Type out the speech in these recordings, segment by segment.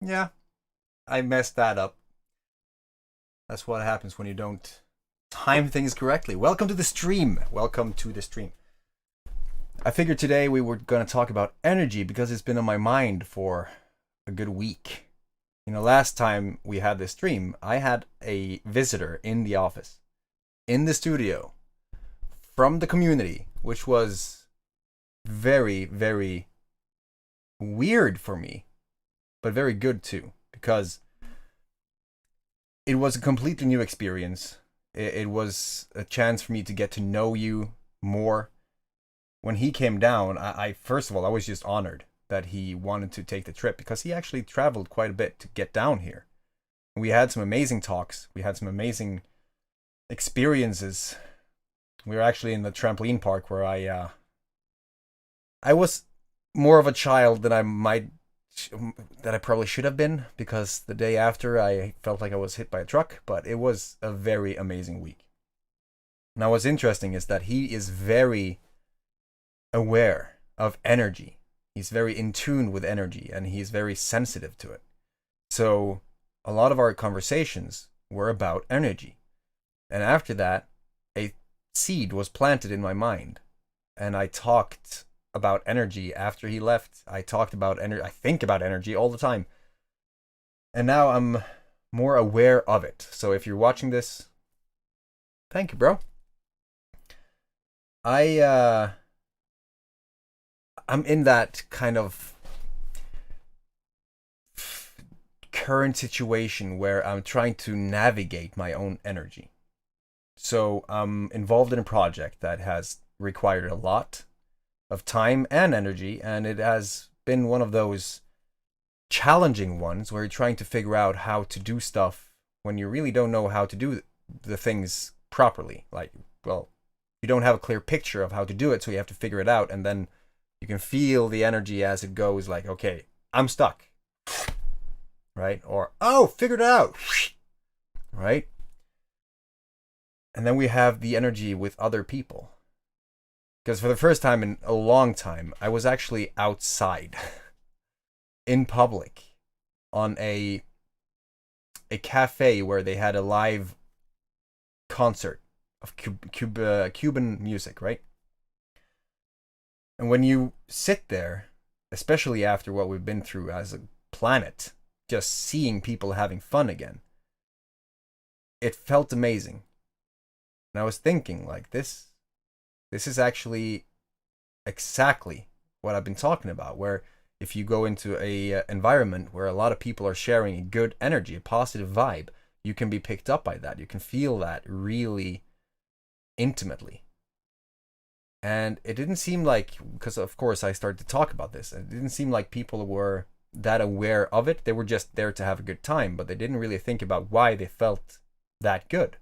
Yeah, I messed that up. That's what happens when you don't time things correctly. Welcome to the stream. Welcome to the stream. I figured today we were going to talk about energy because it's been on my mind for a good week. You know, last time we had this stream, I had a visitor in the office, in the studio, from the community, which was very, very weird for me, but very good too, because it was a completely new experience. It was a chance for me to get to know you more. When he came down, I first of all, I was just honored that he wanted to take the trip, because he actually traveled quite a bit to get down here. We had some amazing talks. We had some amazing experiences. We were actually in the trampoline park where I was more of a child than I probably should have been, because the day after I felt like I was hit by a truck, but it was a very amazing week. Now what's interesting is that he is very aware of energy. He's very in tune with energy, and he's very sensitive to it. So a lot of our conversations were about energy. And after that, a seed was planted in my mind, and I talked about energy after he left. I talked about energy. I think about energy all the time. And now I'm more aware of it. So if you're watching this, thank you, bro. I'm in that kind of current situation where I'm trying to navigate my own energy. So I'm involved in a project that has required a lot of time and energy, and it has been one of those challenging ones where you're trying to figure out how to do stuff when you really don't know how to do the things properly. Like, well, you don't have a clear picture of how to do it, so you have to figure it out, and then you can feel the energy as it goes, like, okay, I'm stuck, right? Or, oh, figured it out, right? And then we have the energy with other people. Because for the first time in a long time, I was actually outside, in public, on a cafe where they had a live concert of Cuban music, right? And when you sit there, especially after what we've been through as a planet, just seeing people having fun again, it felt amazing. And I was thinking, like, this is actually exactly what I've been talking about, where if you go into a environment where a lot of people are sharing a good energy, a positive vibe, you can be picked up by that. You can feel that really intimately. And it didn't seem like, because of course I started to talk about this, it didn't seem like people were that aware of it. They were just there to have a good time, but they didn't really think about why they felt that good.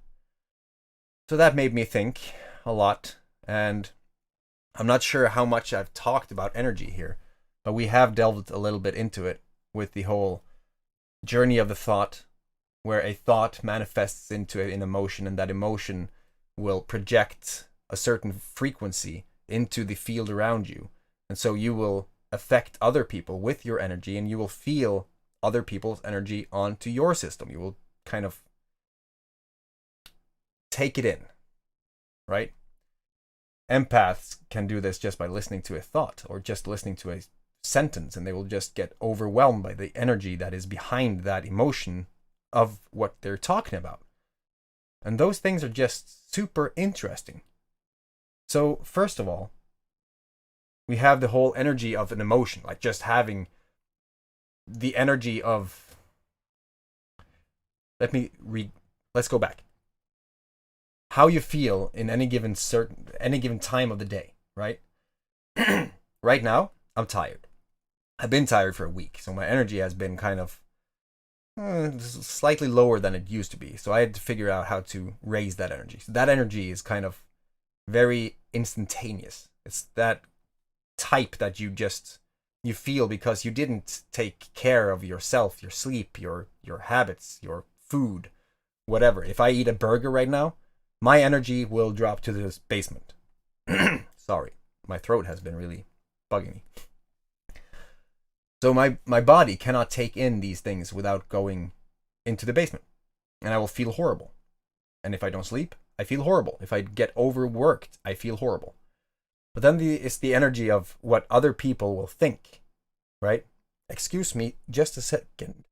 So that made me think a lot, and I'm not sure how much I've talked about energy here, but we have delved a little bit into it with the whole journey of the thought, where a thought manifests into an emotion, and that emotion will project a certain frequency into the field around you. And so you will affect other people with your energy, and you will feel other people's energy onto your system. You will kind of take it in, right? Empaths can do this just by listening to a thought or just listening to a sentence, and they will just get overwhelmed by the energy that is behind that emotion of what they're talking about. And those things are just super interesting. So first of all, we have the whole energy of an emotion, like just having the energy of, let's go back. How you feel in any given time of the day, right? Right now, I'm tired. I've been tired for a week, so my energy has been kind of slightly lower than it used to be. So I had to figure out how to raise that energy. So that energy is kind of very instantaneous. It's that type that you feel because you didn't take care of yourself, your sleep, your habits, your food, whatever. If I eat a burger right now, my energy will drop to the basement. Sorry, my throat has been really bugging me. So my body cannot take in these things without going into the basement. And I will feel horrible. And if I don't sleep, I feel horrible. If I get overworked, I feel horrible. But then it's the energy of what other people will think, right? Excuse me, just a second.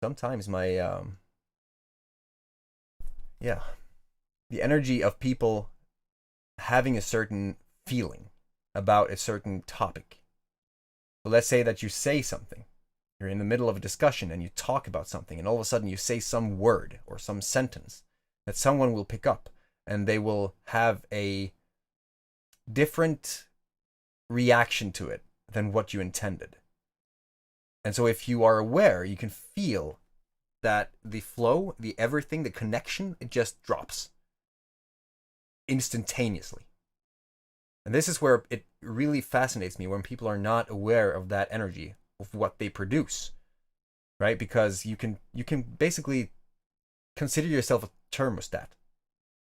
Sometimes my, the energy of people having a certain feeling about a certain topic. So let's say that you say something. You're in the middle of a discussion and you talk about something, and all of a sudden you say some word or some sentence that someone will pick up, and they will have a different reaction to it than what you intended. And so if you are aware, you can feel that the flow, the everything, the connection, it just drops instantaneously. And this is where it really fascinates me, when people are not aware of that energy, of what they produce, right? Because you can basically consider yourself a thermostat.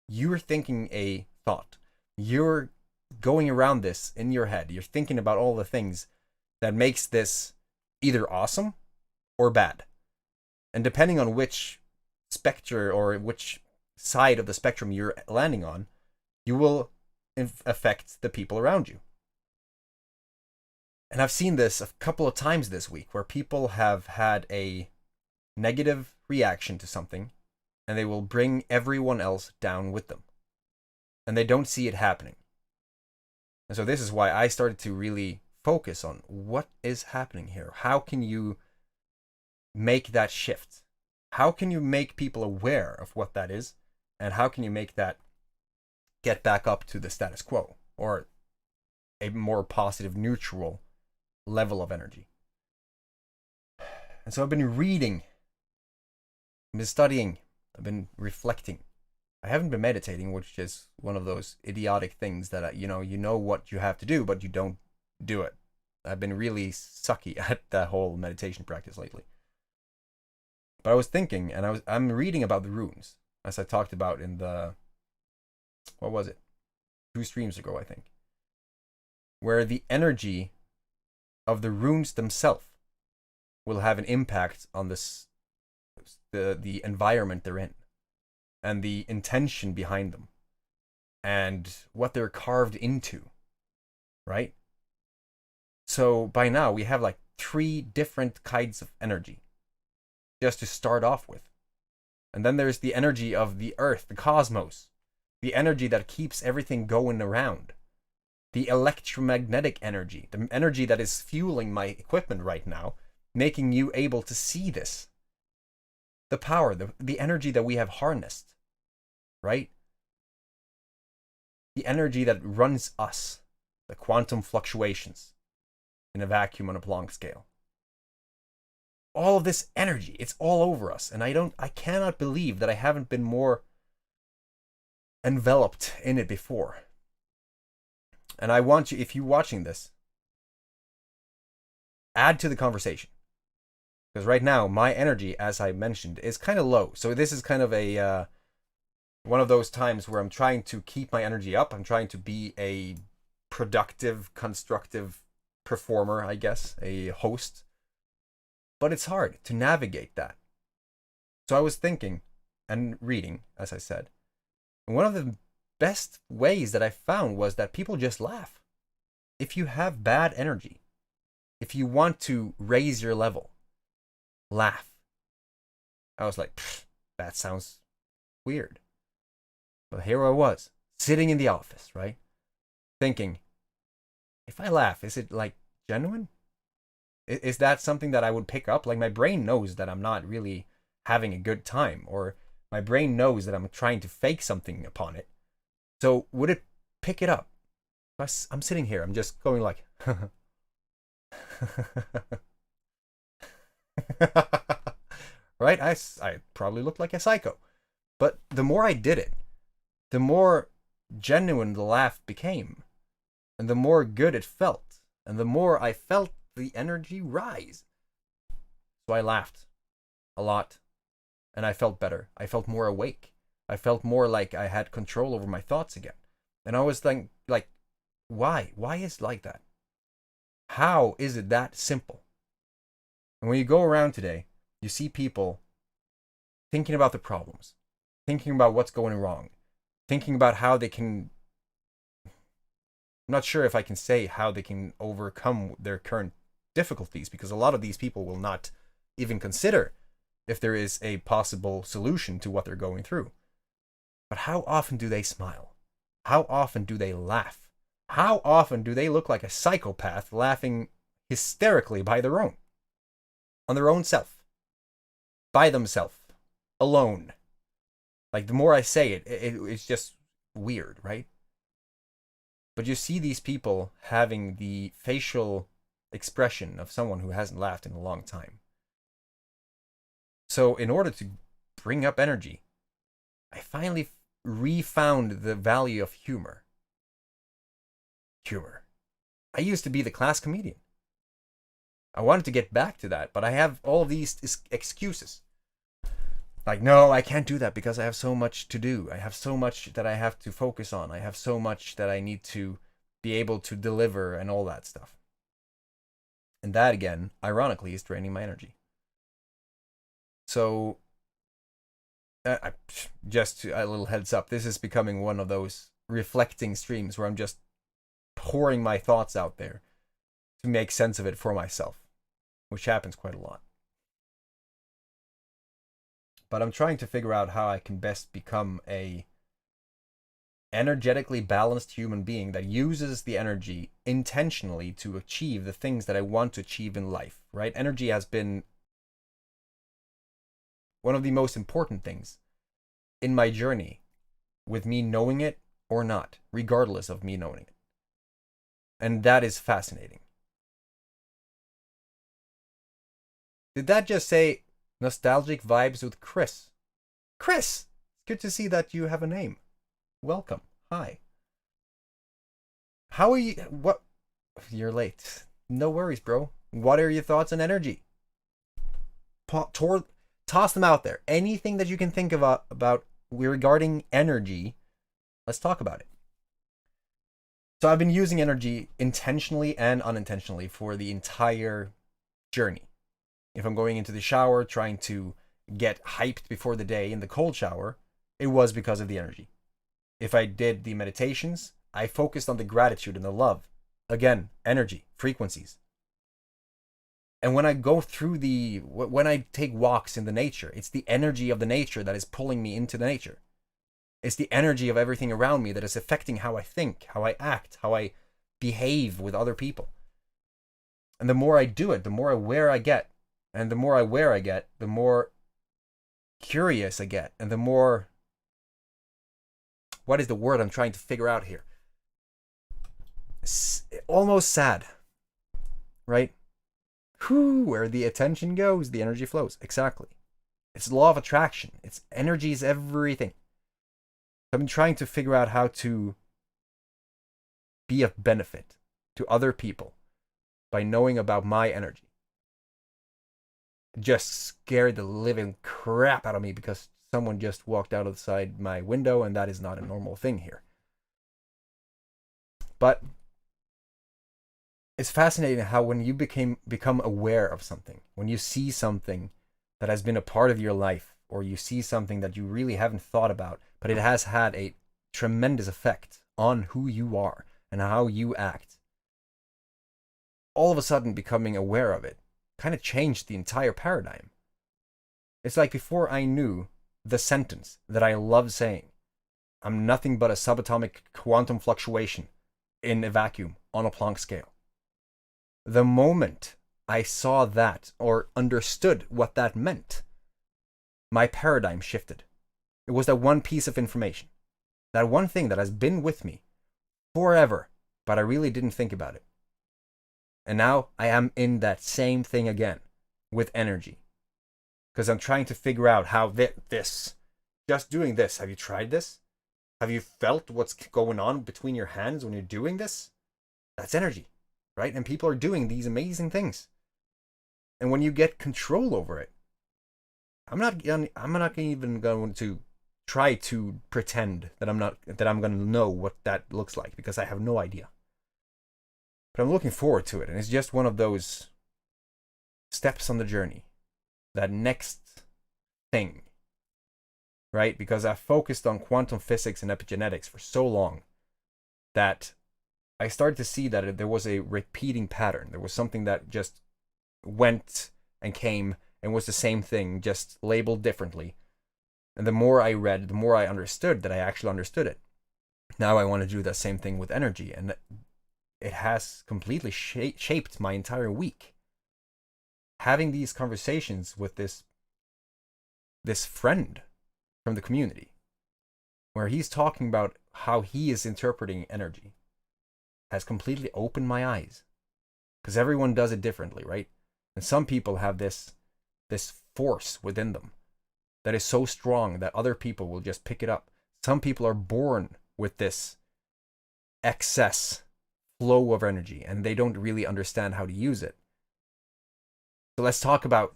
You're thinking a thought. You're going around this in your head. You're thinking about all the things that makes this either awesome or bad. And depending on which spectre or which side of the spectrum you're landing on, you will affect the people around you. And I've seen this a couple of times this week, where people have had a negative reaction to something, and they will bring everyone else down with them. And they don't see it happening. And so this is why I started to really focus on what is happening here. How can you make that shift? How can you make people aware of what that is? And how can you make that get back up to the status quo, or a more positive, neutral level of energy? And so I've been reading, I've been studying, I've been reflecting. I haven't been meditating, which is one of those idiotic things that, you know what you have to do, but you don't do it. I've been really sucky at that whole meditation practice lately. But I was thinking, and I'm reading about the runes, as I talked about in the, what was it? 2 streams ago, I think. Where the energy of the runes themselves will have an impact on the environment they're in, and the intention behind them, and what they're carved into, right? So by now we have like 3 different kinds of energy, just to start off with. And then there's the energy of the earth, the cosmos, the energy that keeps everything going around, the electromagnetic energy, the energy that is fueling my equipment right now, making you able to see this, the power, the energy that we have harnessed, right? The energy that runs us, the quantum fluctuations in a vacuum on a Planck scale. All of this energy, it's all over us, and I cannot believe that I haven't been more enveloped in it before. And I want you, if you're watching this, add to the conversation. Because right now, my energy, as I mentioned, is kind of low. So this is kind of a one of those times where I'm trying to keep my energy up. I'm trying to be a productive, constructive performer, I guess, a host. But it's hard to navigate that. So I was thinking and reading, as I said, and one of the best ways that I found was that people just laugh. If you have bad energy, if you want to raise your level, laugh. I was like, that sounds weird. But here I was, sitting in the office, right? Thinking, if I laugh, is it like genuine? Is that something that I would pick up? Like, my brain knows that I'm not really having a good time, or my brain knows that I'm trying to fake something upon it. So would it pick it up? I'm sitting here, I'm just going like, right? I probably look like a psycho. But the more I did it, the more genuine the laugh became, and the more good it felt, and the more I felt the energy rise. So I laughed a lot, and I felt better. I felt more awake. I felt more like I had control over my thoughts again. And I was like, why? Why is it like that? How is it that simple? And when you go around today, you see people thinking about the problems, thinking about what's going wrong, thinking about how they can, I'm not sure if I can say how they can overcome their current difficulties, because a lot of these people will not even consider if there is a possible solution to what they're going through. But how often do they smile? How often do they laugh? How often do they look like a psychopath laughing hysterically on their own self, by themselves, alone? Like, the more I say it, it's just weird, right? But you see these people having the facial expression of someone who hasn't laughed in a long time. So in order to bring up energy, I finally refound the value of humor. I used to be the class comedian. I wanted to get back to that, but I have all of these excuses. Like, no, I can't do that because I have so much to do. I have so much that I have to focus on. I have so much that I need to be able to deliver and all that stuff. And that, again, ironically, is draining my energy. So, just a little heads up, this is becoming one of those reflecting streams where I'm just pouring my thoughts out there to make sense of it for myself, which happens quite a lot. But I'm trying to figure out how I can best become a energetically balanced human being that uses the energy intentionally to achieve the things that I want to achieve in life, right? Energy has been one of the most important things in my journey, with me knowing it or not, regardless of me knowing it. And that is fascinating. Did that just say nostalgic vibes with Chris? Chris, it's good to see that you have a name. Welcome. Hi. How are you? What? You're late. No worries, bro. What are your thoughts on energy? Toss them out there. Anything that you can think of about regarding energy, let's talk about it. So I've been using energy intentionally and unintentionally for the entire journey. If I'm going into the shower, trying to get hyped before the day in the cold shower, it was because of the energy. If I did the meditations, I focused on the gratitude and the love. Again, energy, frequencies. And when I go through when I take walks in the nature, it's the energy of the nature that is pulling me into the nature. It's the energy of everything around me that is affecting how I think, how I act, how I behave with other people. And the more I do it, the more aware I get. And the more aware I get, the more curious I get. And the more... what is the word I'm trying to figure out here? Almost sad. Right? Where the attention goes, the energy flows. Exactly. It's the law of attraction. It's energy is everything. I've been trying to figure out how to be of benefit to other people by knowing about my energy. It just scared the living crap out of me because someone just walked out outside my window, and that is not a normal thing here. But it's fascinating how when you become aware of something, when you see something that has been a part of your life, or you see something that you really haven't thought about, but it has had a tremendous effect on who you are and how you act, all of a sudden becoming aware of it kind of changed the entire paradigm. It's like before I knew the sentence that I love saying, I'm nothing but a subatomic quantum fluctuation in a vacuum on a Planck scale. The moment I saw that or understood what that meant, my paradigm shifted. It was that one piece of information, that one thing that has been with me forever, but I really didn't think about it. And now I am in that same thing again with energy, because I'm trying to figure out how just doing this. Have you tried this? Have you felt what's going on between your hands when you're doing this? That's energy, right? And people are doing these amazing things. And when you get control over it, I'm not even going to try to pretend that I'm going to know what that looks like, because I have no idea. But I'm looking forward to it, and it's just one of those steps on the journey. That next thing, right? Because I focused on quantum physics and epigenetics for so long that I started to see that there was a repeating pattern. There was something that just went and came and was the same thing, just labeled differently. And the more I read, the more I understood that I actually understood it. Now I want to do the same thing with energy, and it has completely shaped my entire week. Having these conversations with this friend from the community, where he's talking about how he is interpreting energy, has completely opened my eyes. Because everyone does it differently, right? And some people have this force within them that is so strong that other people will just pick it up. Some people are born with this excess flow of energy, and they don't really understand how to use it. So let's talk about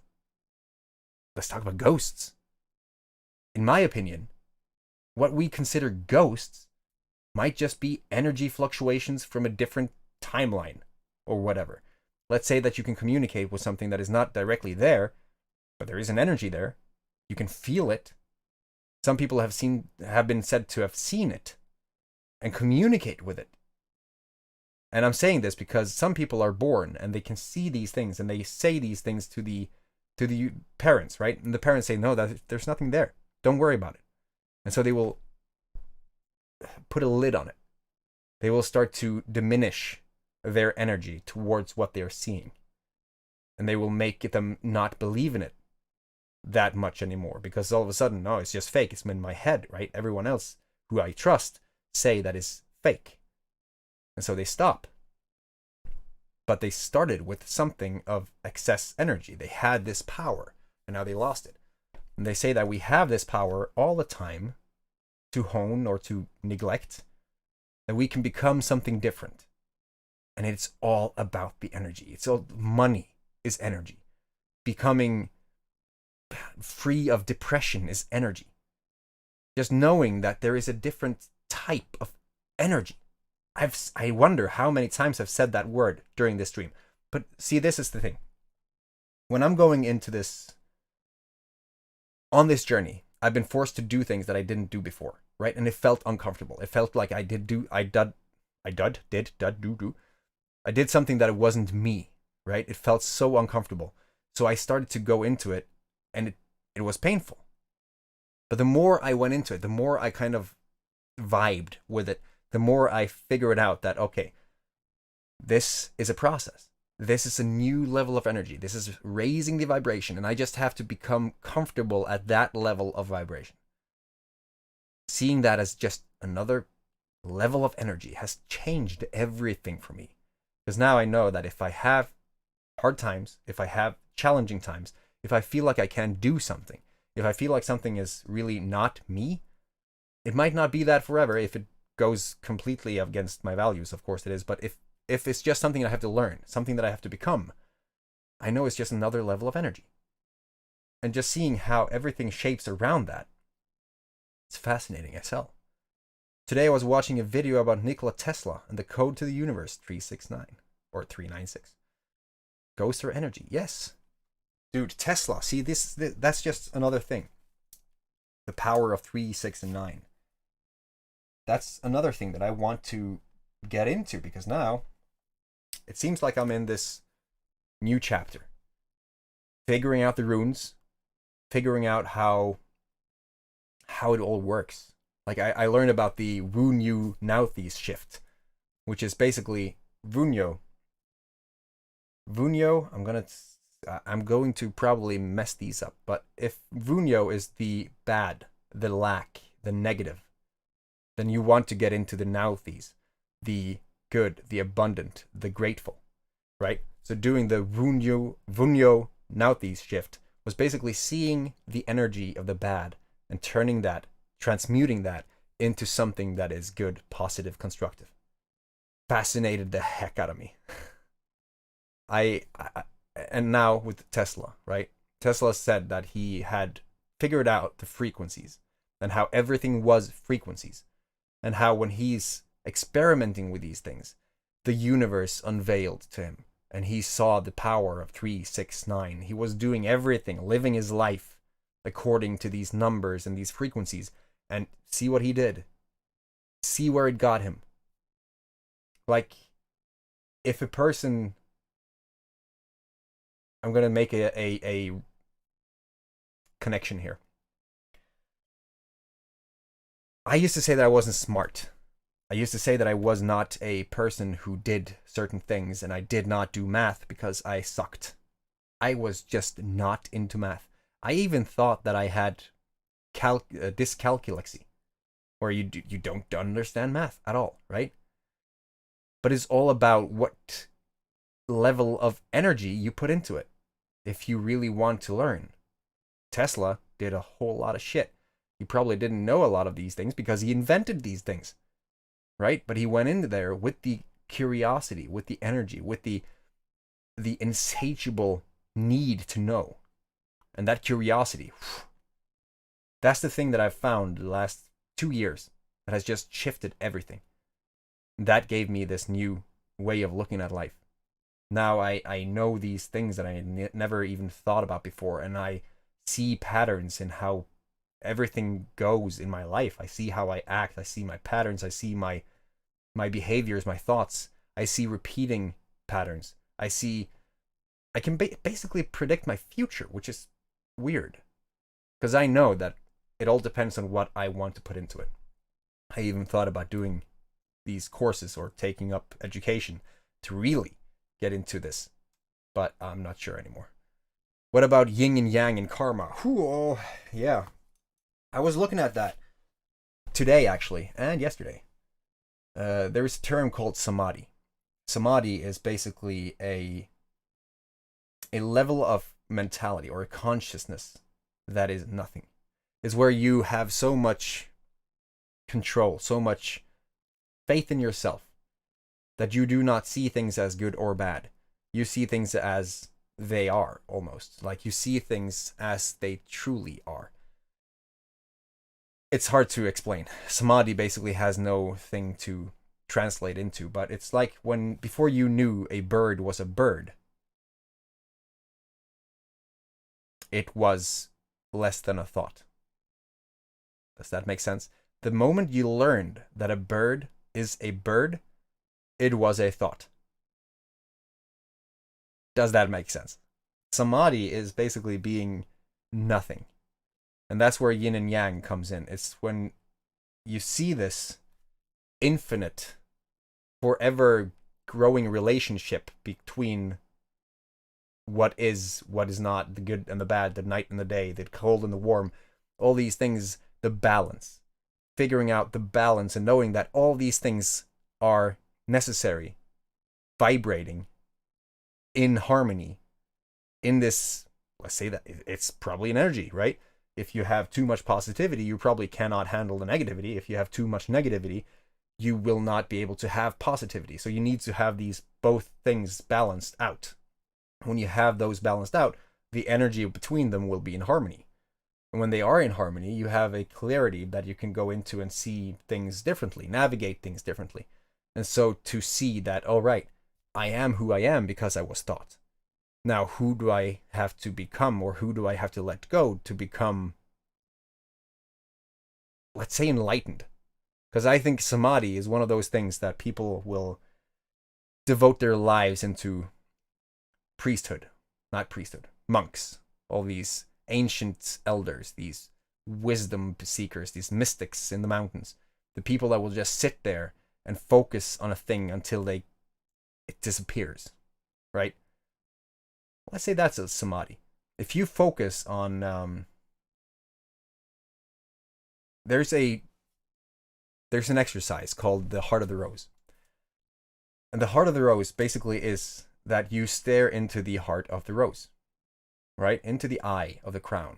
ghosts. In my opinion, what we consider ghosts might just be energy fluctuations from a different timeline or whatever. Let's say that you can communicate with something that is not directly there, but there is an energy there. You can feel it. Some people have been said to have seen it and communicate with it. And I'm saying this because some people are born and they can see these things, and they say these things to the parents, right? And the parents say, no, there's nothing there. Don't worry about it. And so they will put a lid on it. They will start to diminish their energy towards what they're seeing. And they will make them not believe in it that much anymore, because all of a sudden, no, it's just fake. It's in my head, right? Everyone else who I trust say that is fake. And so they stop. But they started with something of excess energy. They had this power, and now they lost it. And they say that we have this power all the time to hone or to neglect, that we can become something different. And it's all about the energy. It's all money is energy. Becoming free of depression is energy. Just knowing that there is a different type of energy. I wonder how many times I've said that word during this stream. But see, this is the thing. When I'm going into this, on this journey, I've been forced to do things that I didn't do before, right? And it felt uncomfortable. It felt like I did something that it wasn't me, right? It felt so uncomfortable. So I started to go into it, and it was painful. But the more I went into it, the more I kind of vibed with it, the more I figured out that, okay, this is a process. This is a new level of energy. This is raising the vibration, and I just have to become comfortable at that level of vibration. Seeing that as just another level of energy has changed everything for me. Because now I know that if I have hard times, if I have challenging times, if I feel like I can't do something, if I feel like something is really not me, it might not be that forever. If it goes completely against my values, of course it is. But if it's just something I have to learn, something that I have to become, I know it's just another level of energy. And just seeing how everything shapes around that, it's fascinating as hell. Today I was watching a video about Nikola Tesla and the code to the universe, 369 or 396. Ghosts are energy. Yes. Dude, Tesla. See, that's just another thing. The power of 3, 6, and 9. That's another thing that I want to get into, because now it seems like I'm in this new chapter. Figuring out the runes, figuring out how it all works. Like I learned about the 𝐓𝐡𝐞 shift, which is basically 𝐓𝐡𝐞. I'm going to probably mess these up, but if 𝐓𝐡𝐞 is the bad, the lack, the negative, then you want to get into the 𝐓𝐡𝐞, the good, the abundant, the grateful, right? So doing the 𝐓𝐡𝐞 shift was basically seeing the energy of the bad and turning that, transmuting that into something that is good, positive, constructive. Fascinated the heck out of me. And now with Tesla, right? Tesla said that he had figured out the frequencies and how everything was frequencies, and how when he's experimenting with these things, the universe unveiled to him, and he saw the power of 369. He was doing everything, living his life according to these numbers and these frequencies, and see what he did. See where it got him. Like, if a person, I'm gonna make a connection here. I used to say that I wasn't smart. I used to say that I was not a person who did certain things, and I did not do math because I sucked. I was just not into math. I even thought that I had dyscalculia, where you don't understand math at all, right? But it's all about what level of energy you put into it. If you really want to learn. Tesla did a whole lot of shit. He probably didn't know a lot of these things because he invented these things, right? But he went into there with the curiosity, with the energy, with the insatiable need to know. And that curiosity, that's the thing that I've found the last 2 years that has just shifted everything. That gave me this new way of looking at life. Now I know these things that I never even thought about before, and I see patterns in how everything goes in my life. I see how I act. I see my patterns. I see my behaviors, my thoughts. I see repeating patterns. I can basically predict my future, which is weird, because I know that it all depends on what I want to put into it. I even thought about doing these courses or taking up education to really get into this, but I'm not sure anymore. What about yin and yang and karma? Oh, yeah. I was looking at that today, actually, and yesterday. There is a term called samadhi. Samadhi is basically a level of mentality or a consciousness that is nothing. It's where you have so much control, so much faith in yourself, that you do not see things as good or bad. You see things as they are, almost. Like, you see things as they truly are. It's hard to explain. Samadhi basically has no thing to translate into, but it's like when, before you knew a bird was a bird, it was less than a thought. Does that make sense? The moment you learned that a bird is a bird, it was a thought. Does that make sense? Samadhi is basically being nothing. And that's where yin and yang comes in. It's when you see this infinite, forever growing relationship between what is not, the good and the bad, the night and the day, the cold and the warm, all these things, the balance. Figuring out the balance and knowing that all these things are necessary, vibrating in harmony, in this, let's say that it's probably an energy, right? If you have too much positivity, you probably cannot handle the negativity. If you have too much negativity, you will not be able to have positivity. So you need to have these both things balanced out. When you have those balanced out, the energy between them will be in harmony. And when they are in harmony, you have a clarity that you can go into and see things differently, navigate things differently. And so to see that, all right, I am who I am because I was taught. Now, who do I have to become, or who do I have to let go to become, let's say, enlightened? Because I think samadhi is one of those things that people will devote their lives into monks, all these ancient elders, these wisdom seekers, these mystics in the mountains, the people that will just sit there and focus on a thing until it disappears, right? Let's say that's a samadhi. If you focus on, there's an exercise called the heart of the rose. And the heart of the rose basically is that you stare into the heart of the rose, right? Into the eye of the crown.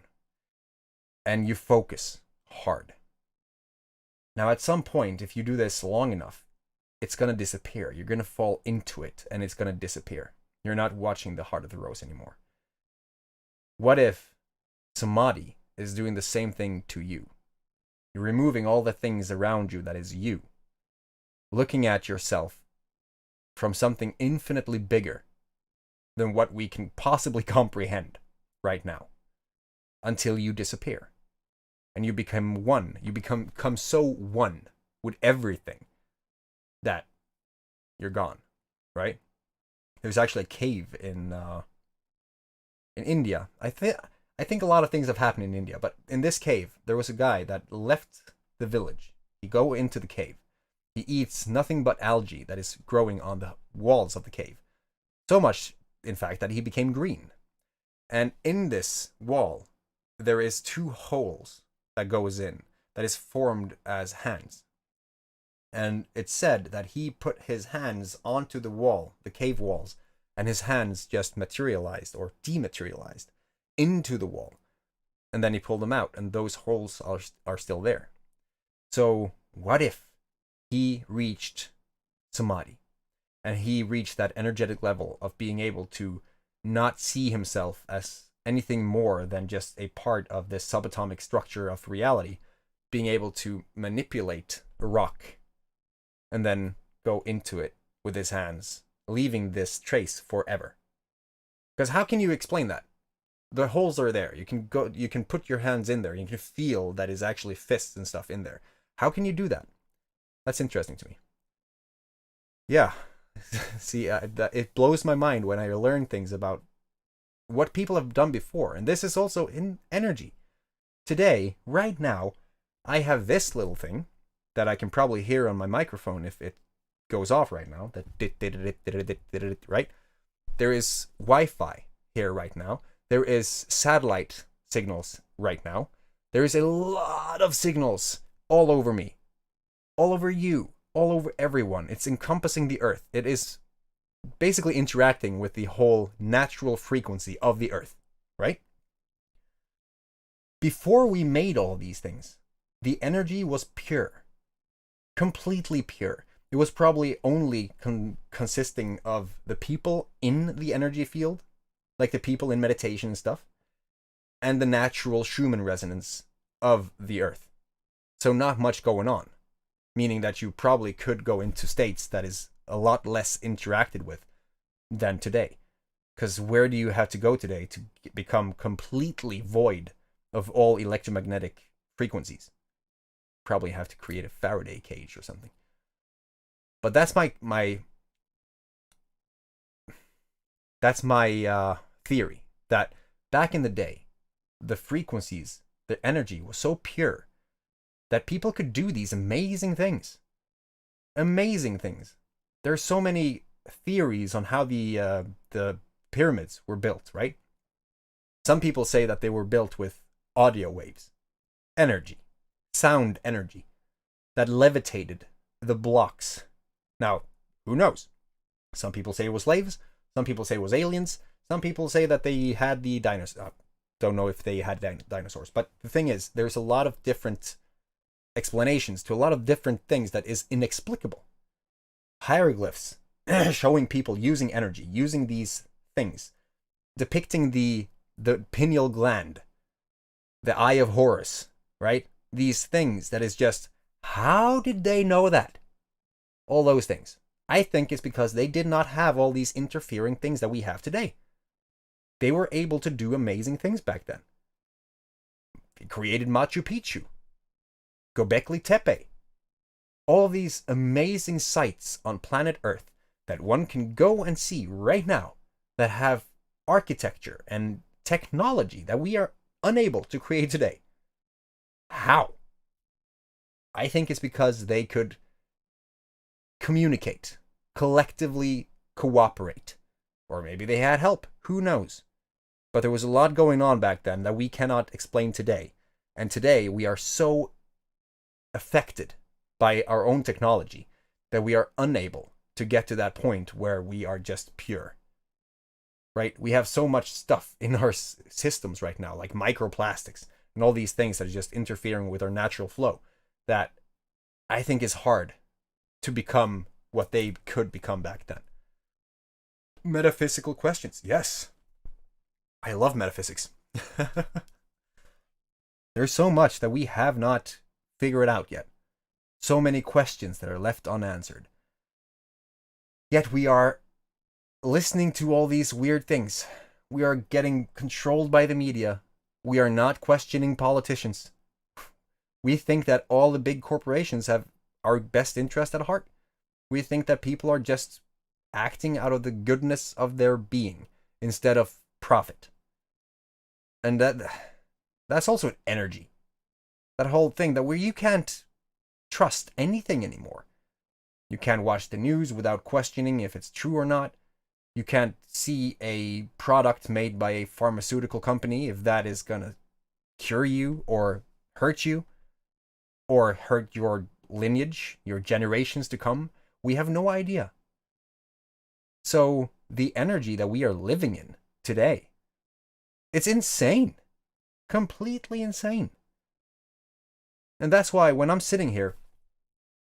And you focus hard. Now, at some point, if you do this long enough, it's going to disappear. You're going to fall into it, and it's going to disappear. You're not watching the heart of the rose anymore. What if samadhi is doing the same thing to you? You're removing all the things around you that is you. Looking at yourself from something infinitely bigger than what we can possibly comprehend right now, until you disappear and you become one. You become so one with everything that you're gone, right? There's actually a cave in India. I think a lot of things have happened in India, but in this cave there was a guy that left the village. He go into the cave. He eats nothing but algae that is growing on the walls of the cave. So much, in fact, that he became green. And in this wall, there is 2 holes that goes in, that is formed as hands. And it's said that he put his hands onto the wall, the cave walls, and his hands just materialized or dematerialized into the wall. And then he pulled them out, and those holes are still there. So what if he reached samadhi, and he reached that energetic level of being able to not see himself as anything more than just a part of this subatomic structure of reality, being able to manipulate a rock and then go into it with his hands, leaving this trace forever? Because how can you explain that? The holes are there. You can put your hands in there. You can feel that is actually fists and stuff in there. How can you do that? That's interesting to me. Yeah. See, it blows my mind when I learn things about what people have done before. And this is also in energy. Today, right now, I have this little thing that I can probably hear on my microphone if it goes off right now. That right? There is Wi-Fi here right now. There is satellite signals right now. There is a lot of signals all over me, all over you, all over everyone. It's encompassing the earth. It is basically interacting with the whole natural frequency of the earth, right? Before we made all these things, the energy was pure, completely pure. It was probably only consisting of the people in the energy field, like the people in meditation and stuff, and the natural Schumann resonance of the earth. So not much going on, meaning that you probably could go into states that is a lot less interacted with than today. Because where do you have to go today to become completely void of all electromagnetic frequencies? Probably have to create a Faraday cage or something. But that's my theory, that back in the day, the frequencies, the energy was so pure that people could do these amazing things. Amazing things. There's so many theories on how the pyramids were built, right? Some people say that they were built with audio waves, energy, sound energy, that levitated the blocks. Now, who knows? Some people say it was slaves. Some people say it was aliens. Some people say that they had the dinosaurs. Don't know if they had dinosaurs. But the thing is, there's a lot of different explanations to a lot of different things that is inexplicable. Hieroglyphs showing people using energy, using these things, depicting the pineal gland, the eye of Horus, right? These things that is just, how did they know that? All those things. I think it's because they did not have all these interfering things that we have today. They were able to do amazing things back then. They created Machu Picchu, Göbekli Tepe, all these amazing sites on planet Earth that one can go and see right now that have architecture and technology that we are unable to create today. How? I think it's because they could communicate, collectively cooperate, or maybe they had help, who knows? But there was a lot going on back then that we cannot explain today. And today we are so affected by our own technology that we are unable to get to that point where we are just pure. Right? We have so much stuff in our systems right now, like microplastics and all these things that are just interfering with our natural flow, that I think is hard to become what they could become back then. Metaphysical questions. Yes. I love metaphysics. There's so much that we have not figured out yet. So many questions that are left unanswered. Yet we are listening to all these weird things. We are getting controlled by the media. We are not questioning politicians. We think that all the big corporations have our best interest at heart. We think that people are just acting out of the goodness of their being instead of profit. And that's also an energy. That whole thing that where you can't trust anything anymore. You can't watch the news without questioning if it's true or not. You can't see a product made by a pharmaceutical company if that is going to cure you or hurt you or hurt your lineage, your generations to come. We have no idea. So the energy that we are living in today, it's insane. Completely insane. And that's why when I'm sitting here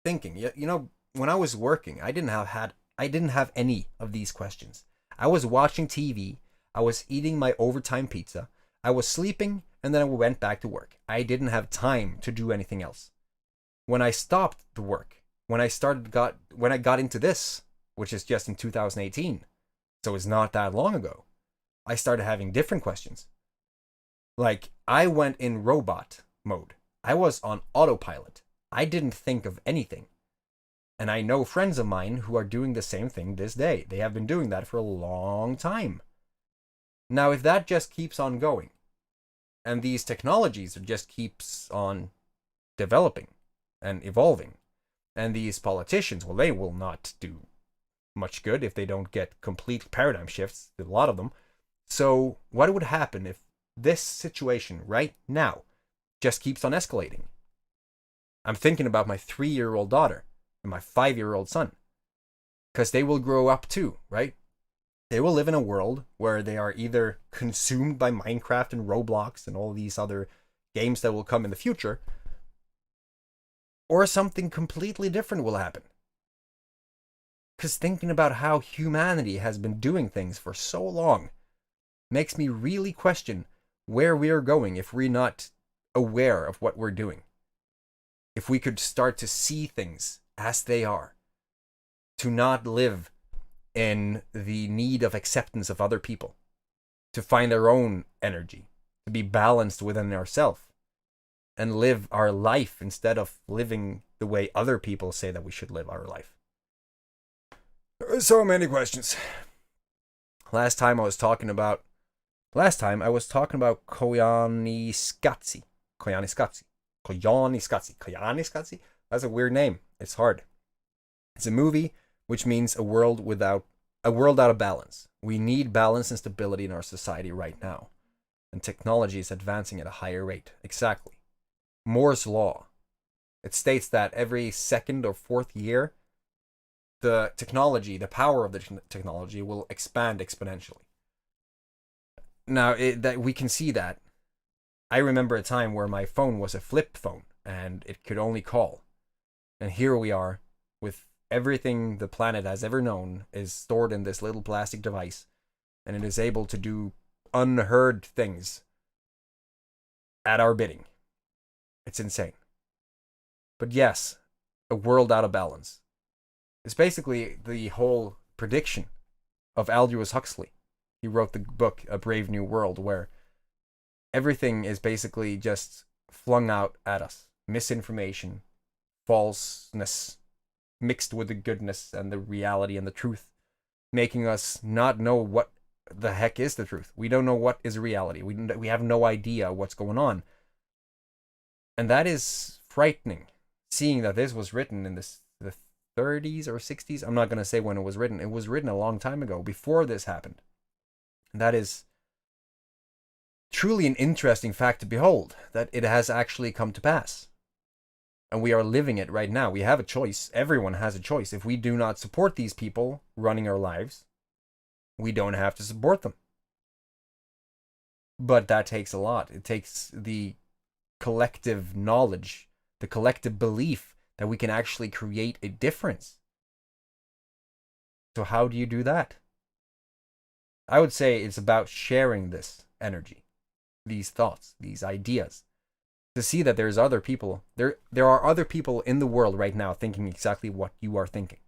thinking, you know, when I was working, I didn't have any of these questions. I was watching TV, I was eating my overtime pizza, I was sleeping, and then I went back to work. I didn't have time to do anything else. When I stopped the work, when I got into this, which is just in 2018, so it's not that long ago, I started having different questions. Like, I went in robot mode. I was on autopilot. I didn't think of anything. And I know friends of mine who are doing the same thing this day. They have been doing that for a long time. Now, if that just keeps on going, and these technologies just keeps on developing and evolving, and these politicians, well, they will not do much good if they don't get complete paradigm shifts, a lot of them. So what would happen if this situation right now just keeps on escalating? I'm thinking about my 3-year-old daughter and my 5-year-old son, because they will grow up too, right? They will live in a world where they are either consumed by Minecraft and Roblox and all these other games that will come in the future, or something completely different will happen. Because thinking about how humanity has been doing things for so long makes me really question where we are going if we're not aware of what we're doing. If we could start to see things as they are, to not live in the need of acceptance of other people, to find our own energy, to be balanced within ourselves, and live our life instead of living the way other people say that we should live our life. So many questions. Last time I was talking about 𝐏𝐭 That's a weird name. It's hard. It's a movie, which means a world out of balance. We need balance and stability in our society right now. And technology is advancing at a higher rate. Exactly. Moore's law. It states that every second or fourth year, the power of the technology will expand exponentially. Now, that we can see that. I remember a time where my phone was a flip phone and it could only call. And here we are with everything the planet has ever known is stored in this little plastic device, and it is able to do unheard things at our bidding. It's insane. But yes, a world out of balance. It's basically the whole prediction of Aldous Huxley. He wrote the book A Brave New World, where everything is basically just flung out at us. Misinformation, falseness, mixed with the goodness and the reality and the truth, making us not know what the heck is the truth. We don't know what is reality. We have no idea what's going on. And that is frightening, seeing that this was written in the 30s or 60s. I'm not going to say when it was written. It was written a long time ago, before this happened. And that is truly an interesting fact to behold, that it has actually come to pass. And we are living it right now. We have a choice. Everyone has a choice. If we do not support these people running our lives, we don't have to support them. But that takes a lot. It takes the collective knowledge, the collective belief that we can actually create a difference. So how do you do that? I would say it's about sharing this energy, these thoughts, these ideas, to see that there's other people. There are other people in the world right now thinking exactly what you are thinking.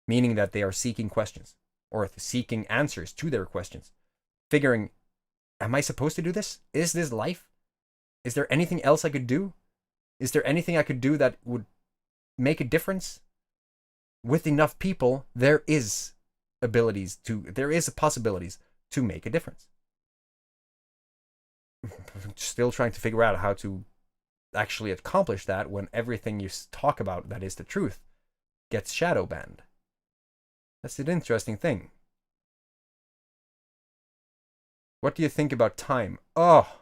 meaning that they are seeking questions or seeking answers to their questions, figuring, am I supposed to do this? Is this life? Is there anything else I could do? Is there anything I could do that would make a difference? With enough people, there is possibilities to make a difference. I'm still trying to figure out how to actually accomplish that when everything you talk about that is the truth gets shadow banned. That's an interesting thing. What do you think about time? Oh,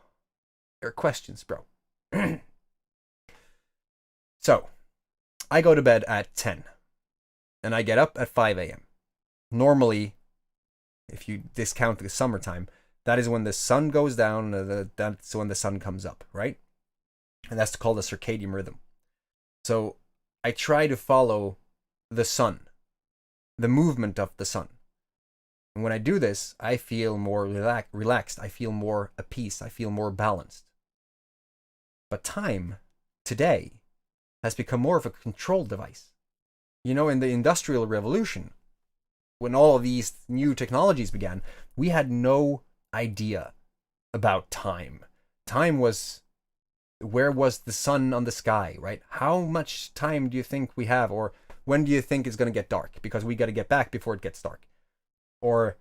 your questions, bro. So, I go to bed at 10 and I get up at 5 a.m. Normally, if you discount the summertime, that is when the sun goes down, that's when the sun comes up, right? And that's called a circadian rhythm. So I try to follow the sun, the movement of the sun. And when I do this, I feel more relaxed. I feel more at peace. I feel more balanced. But time, today, has become more of a control device. You know, in the Industrial Revolution, when all of these new technologies began, we had no idea about time. Time was, where was the sun on the sky, right? How much time do you think we have? Or when do you think it's going to get dark? Because we got to get back before it gets dark. Or,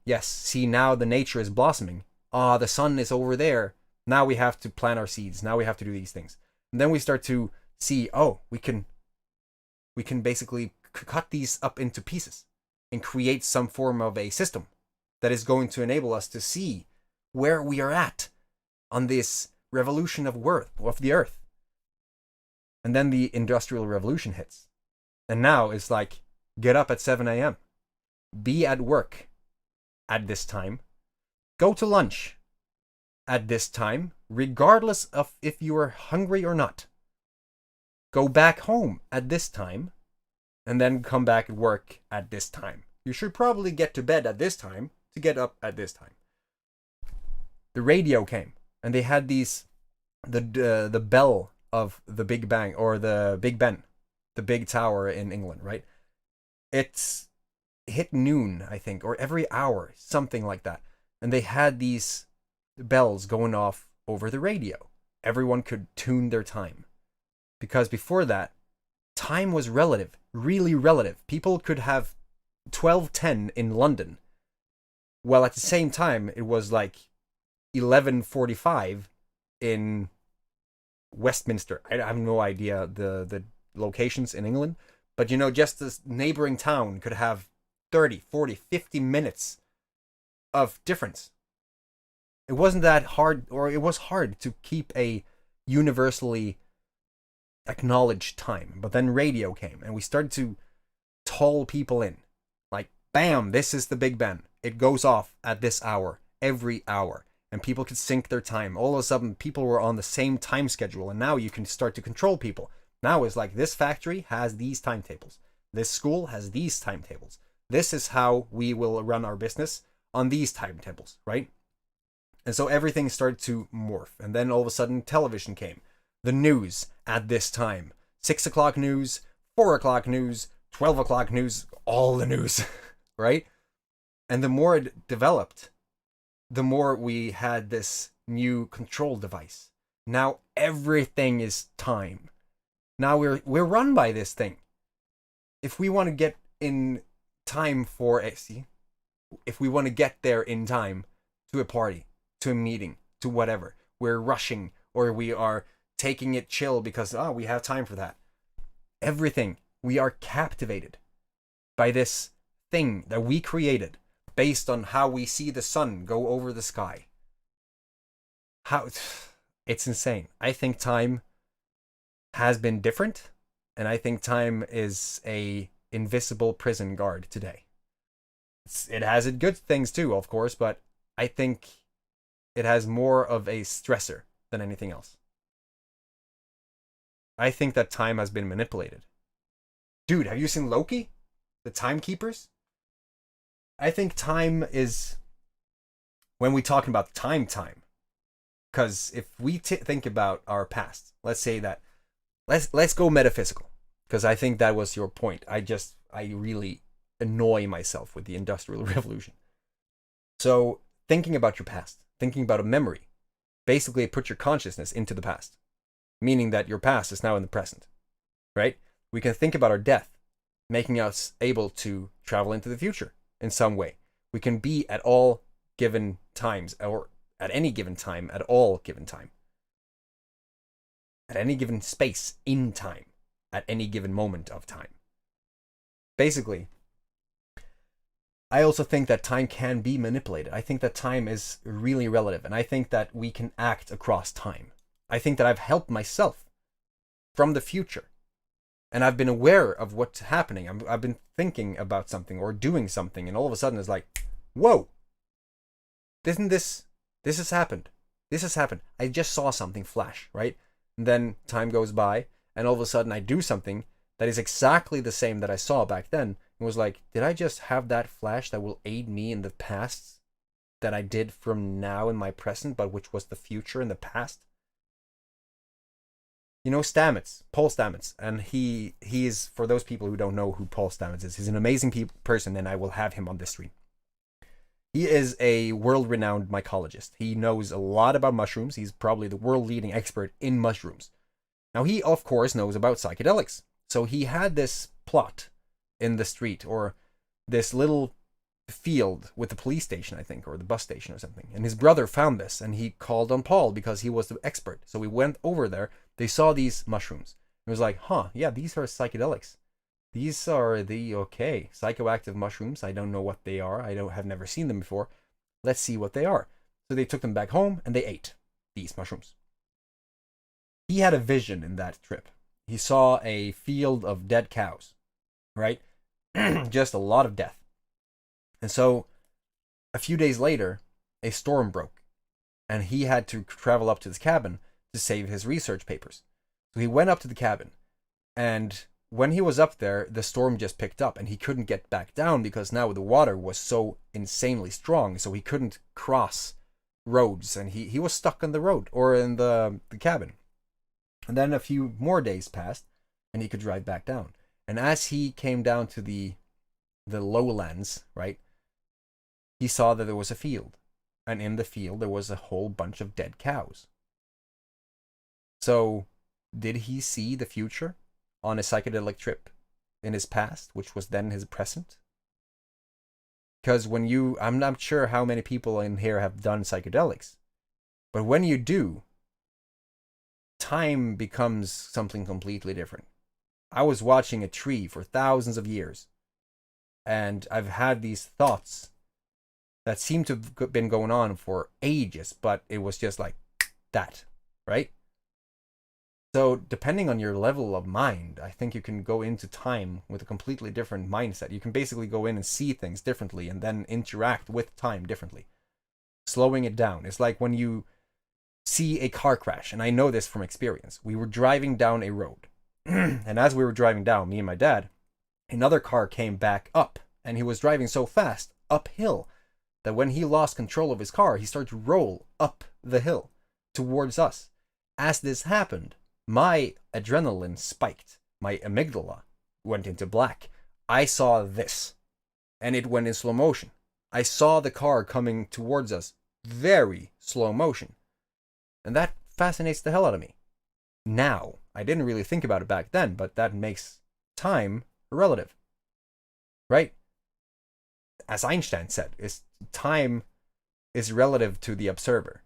yes, see, now the nature is blossoming. The sun is over there. Now we have to plant our seeds. Now we have to do these things. And then we start to see, we can basically cut these up into pieces and create some form of a system that is going to enable us to see where we are at on this revolution of the earth. And then the Industrial Revolution hits. And now it's like, get up at 7 a.m. Be at work at this time. Go to lunch at this time, regardless of if you are hungry or not. Go back home at this time, and then come back and work at this time. You should probably get to bed at this time to get up at this time. The radio came, and they had the bell of the Big Bang, or the Big Ben, the big tower in England, right? It's hit noon, I think, or every hour, something like that. And they had these bells going off over the radio. Everyone could tune their time. Because before that, time was relative, really relative. People could have 12:10 in London, while at the same time it was like 11:45 in Westminster. I have no idea the locations in England, but you know, just this neighboring town could have 30, 40, 50 minutes of difference. It wasn't that hard, or it was hard to keep a universally acknowledged time. But then radio came, and we started to toll people in. Like, bam, this is the Big Ben. It goes off at this hour, every hour. And people could sync their time. All of a sudden, people were on the same time schedule, and now you can start to control people. Now it's like, this factory has these timetables. This school has these timetables. This is how we will run our business on these timetables, right? And so everything started to morph. And then all of a sudden, television came. The news at this time. 6 o'clock news, 4 o'clock news, 12 o'clock news, all the news, right? And the more it developed, the more we had this new control device. Now everything is time. Now we're run by this thing. If we want to get in time if we want to get there in time to a party, to a meeting, to whatever, we're rushing, or we are taking it chill because we have time for that. Everything, we are captivated by this thing that we created based on how we see the sun go over the sky. It's insane. I think time has been different, and I think time is a invisible prison guard today. It has its good things too, of course, but I think it has more of a stressor than anything else. I think that time has been manipulated. Dude, have you seen Loki? The timekeepers? I think time is, when we talk about time, because if we think about our past, let's say that, let's go metaphysical. because I think that was your point. I really annoy myself with the Industrial Revolution. So thinking about your past, thinking about a memory, basically put your consciousness into the past, meaning that your past is now in the present, right? We can think about our death, making us able to travel into the future in some way. We can be at all given times, or at any given time, at all given time, at any given space in time, at any given moment of time. Basically, I also think that time can be manipulated. I think that time is really relative, and I think that we can act across time. I think that I've helped myself from the future, and I've been aware of what's happening. I've been thinking about something or doing something, and all of a sudden it's like, whoa, isn't this has happened. This has happened. I just saw something flash, right? And then time goes by, and all of a sudden I do something that is exactly the same that I saw back then. It was like, did I just have that flash that will aid me in the past that I did from now in my present, but which was the future in the past? You know Stamets, Paul Stamets, and he is, for those people who don't know who Paul Stamets is, he's an amazing person, and I will have him on this stream. He is a world-renowned mycologist. He knows a lot about mushrooms. He's probably the world-leading expert in mushrooms. Now, he, of course, knows about psychedelics. So he had this plot in the street, or this little field with the police station, I think, or the bus station or something. And his brother found this, and he called on Paul because he was the expert. So we went over there. They saw these mushrooms. It was like, huh, yeah, these are psychedelics. These are the, okay, psychoactive mushrooms. I don't know what they are. Have never seen them before. Let's see what they are. So they took them back home, and they ate these mushrooms. He had a vision in that trip. He saw a field of dead cows, right? Just a lot of death. And so a few days later, a storm broke, and he had to travel up to his cabin to save his research papers. So he went up to the cabin, and when he was up there, the storm just picked up, and he couldn't get back down because now the water was so insanely strong, so he couldn't cross roads, and he was stuck on the road, or in the cabin. And then a few more days passed, and he could drive back down. And as he came down to the lowlands, right, he saw that there was a field. And in the field, there was a whole bunch of dead cows. So, did he see the future on a psychedelic trip in his past, which was then his present? Because I'm not sure how many people in here have done psychedelics, but when you do, time becomes something completely different. I was watching a tree for thousands of years, and I've had these thoughts that seem to have been going on for ages, but it was just like that, right? So depending on your level of mind, I think you can go into time with a completely different mindset. You can basically go in and see things differently and then interact with time differently. Slowing it down. It's like when you see a car crash, and I know this from experience. We were driving down a road, and as we were driving down, me and my dad, another car came back up, and he was driving so fast uphill that when he lost control of his car, he started to roll up the hill towards us. As this happened, my adrenaline spiked. My amygdala went into black. I saw this, and it went in slow motion. I saw the car coming towards us, very slow motion. And that fascinates the hell out of me. Now, I didn't really think about it back then, but that makes time relative. Right? As Einstein said, time is relative to the observer.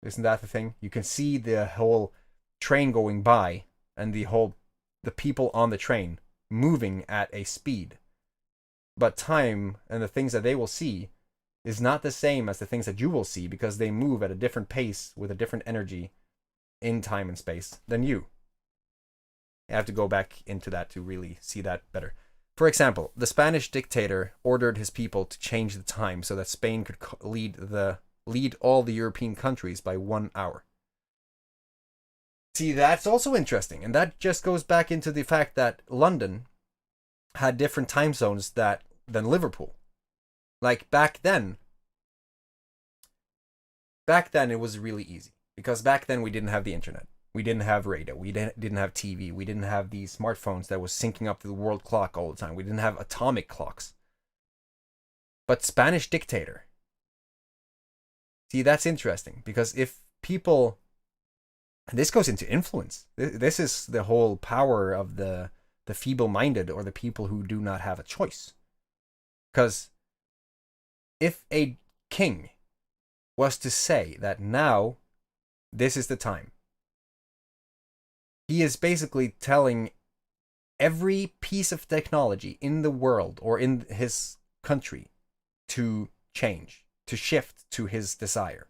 Isn't that the thing? You can see the whole train going by and the people on the train moving at a speed. But time and the things that they will see is not the same as the things that you will see, because they move at a different pace with a different energy in time and space than you. I have to go back into that to really see that better. For example, the Spanish dictator ordered his people to change the time so that Spain could lead all the European countries by 1 hour. See, that's also interesting, and that just goes back into the fact that London had different time zones than Liverpool. Like back then it was really easy, because back then we didn't have the internet. We didn't have radio. We didn't have TV. We didn't have these smartphones that was syncing up to the world clock all the time. We didn't have atomic clocks. But Spanish dictator. See, that's interesting, because if people, and this goes into influence. This is the whole power of the feeble-minded, or the people who do not have a choice. Because if a king was to say that now this is the time, he is basically telling every piece of technology in the world or in his country to change, to shift to his desire.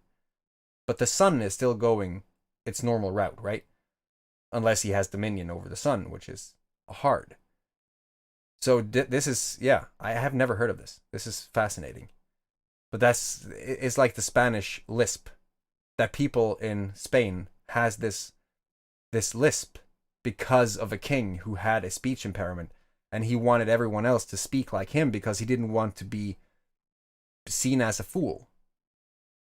But the sun is still going its normal route, right? Unless he has dominion over the sun, which is hard. So this is, yeah, I have never heard of this. This is fascinating. But it's like the Spanish lisp, that people in Spain has this lisp because of a king who had a speech impairment, and he wanted everyone else to speak like him because he didn't want to be seen as a fool.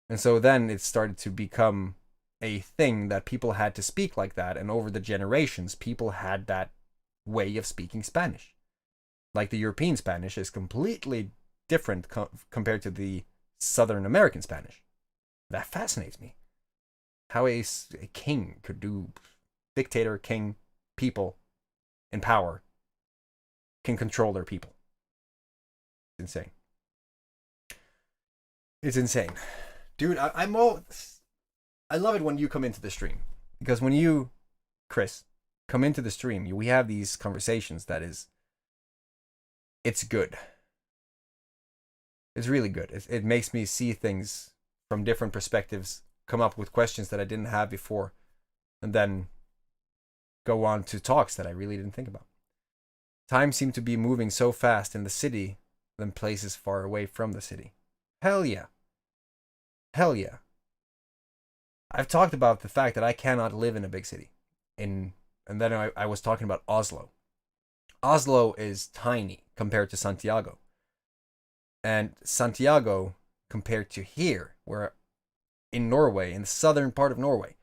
And so then it started to become a thing that people had to speak like that, and over the generations people had that way of speaking Spanish. Like the European Spanish is completely different compared to the Southern American Spanish. That fascinates me. How a king could do, dictator, king, people in power can control their people. It's insane. It's insane. Dude, I love it when you come into the stream. Because when you, Chris, come into the stream, we have these conversations it's good. It's really good. It makes me see things from different perspectives, come up with questions that I didn't have before, and then go on to talks that I really didn't think about. Time seemed to be moving so fast in the city than places far away from the city. Hell yeah. Hell yeah. I've talked about the fact that I cannot live in a big city. And then I was talking about Oslo. Oslo is tiny compared to Santiago. And Santiago, compared to here, where in Norway, in the southern part of Norway,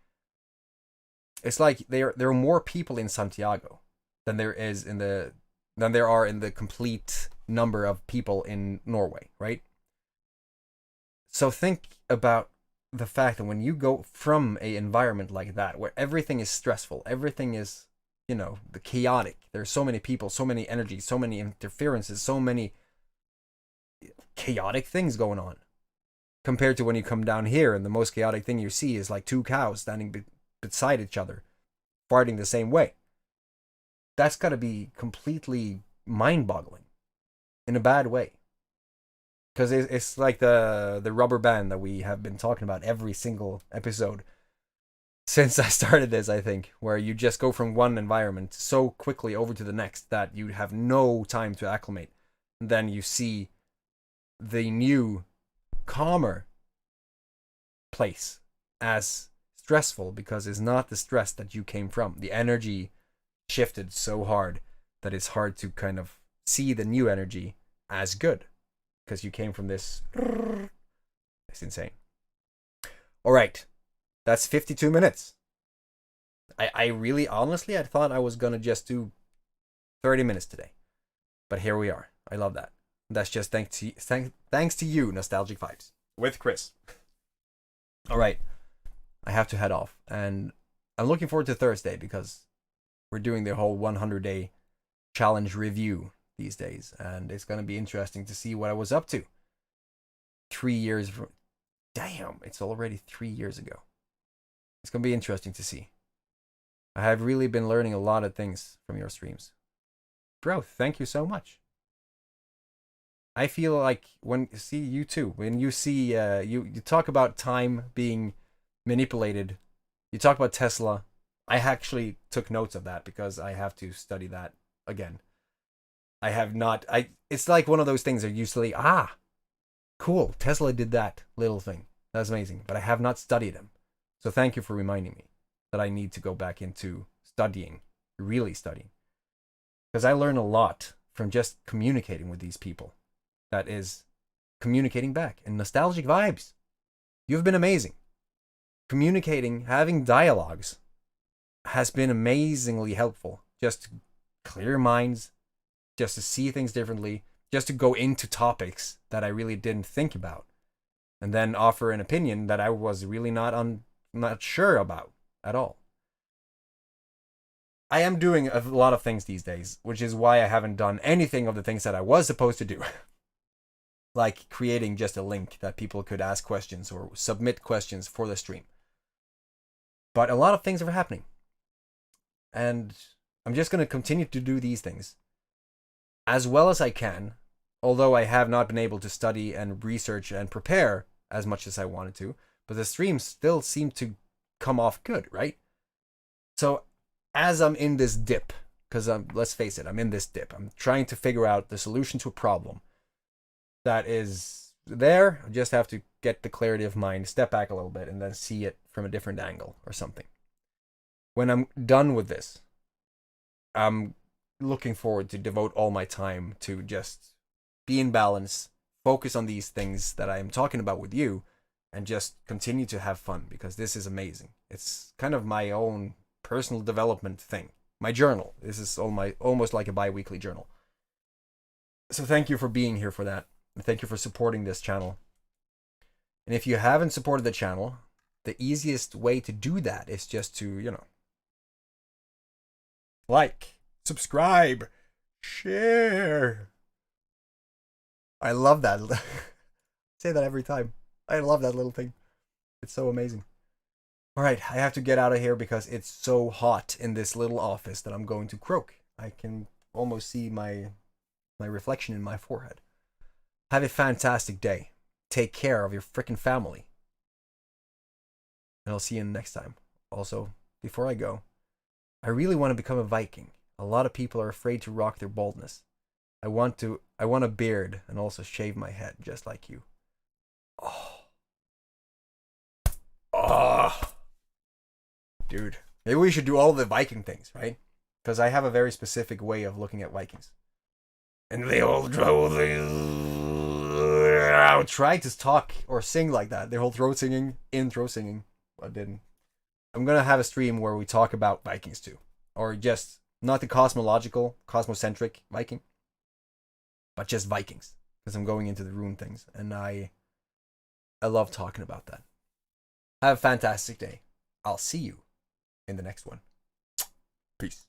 it's like there are more people in Santiago than there are in the complete number of people in Norway, right? So think about the fact that when you go from an environment like that, where everything is stressful, everything is, the chaotic, there's so many people, so many energies, so many interferences, so many chaotic things going on, compared to when you come down here and the most chaotic thing you see is like two cows standing beside each other, farting the same way. That's got to be completely mind-boggling in a bad way. Because it's like the rubber band that we have been talking about every single episode since I started this, I think, where you just go from one environment so quickly over to the next that you have no time to acclimate. And then you see the new, calmer place as stressful because it's not the stress that you came from. The energy shifted so hard that it's hard to kind of see the new energy as good. Because you came from this. It's insane. All right. That's 52 minutes. I really, honestly, I thought I was going to just do 30 minutes today. But here we are. I love that. That's just thanks to you, Nostalgic Vibes. With Chris. All right. I have to head off. And I'm looking forward to Thursday because we're doing the whole 100-day challenge review these days, and it's going to be interesting to see what I was up to 3 years. Damn, it's already 3 years ago. It's going to be interesting to see. I have really been learning a lot of things from your streams. Bro, thank you so much. I feel like when you see you too, when you see you talk about time being manipulated, you talk about Tesla. I actually took notes of that because I have to study that again. I have not. It's like one of those things that usually, cool, Tesla did that little thing. That's amazing. But I have not studied him. So thank you for reminding me that I need to go back into studying, really studying. Because I learn a lot from just communicating with these people. That is communicating back. And Nostalgic Vibes, you've been amazing. Communicating, having dialogues has been amazingly helpful. Just to clear minds, just to see things differently, just to go into topics that I really didn't think about, and then offer an opinion that I was really not sure about at all. I am doing a lot of things these days, which is why I haven't done anything of the things that I was supposed to do. Like creating just a link that people could ask questions or submit questions for the stream. But a lot of things are happening. And I'm just going to continue to do these things as well as I can, although I have not been able to study and research and prepare as much as I wanted to. But the streams still seem to come off good, right? So as I'm in this dip, because let's face it, I'm in this dip. I'm trying to figure out the solution to a problem that is there. I just have to get the clarity of mind, step back a little bit, and then see it from a different angle or something. When I'm done with this, I'm looking forward to devote all my time to just be in balance, focus on these things that I am talking about with you, and just continue to have fun, because this is amazing. It's kind of my own personal development thing. My journal. This is almost like a bi-weekly journal. So thank you for being here for that. And thank you for supporting this channel. And if you haven't supported the channel, the easiest way to do that is just to, like, subscribe, share. I love that. I say that every time. I love that little thing. It's so amazing. All right, I have to get out of here because it's so hot in this little office that I'm going to croak. I can almost see my reflection in my forehead. Have a fantastic day. Take care of your freaking family. And I'll see you next time. Also, before I go, I really want to become a Viking. A lot of people are afraid to rock their baldness. I want a beard and also shave my head just like you. Oh. Dude. Maybe we should do all the Viking things, right? Because I have a very specific way of looking at Vikings. And they all try to talk or sing like that. Their whole throat singing, intro singing. I didn't. I'm going to have a stream where we talk about Vikings too. Or just, not the cosmocentric Viking, but just Vikings. Because I'm going into the rune things. And I love talking about that. Have a fantastic day. I'll see you in the next one. Peace.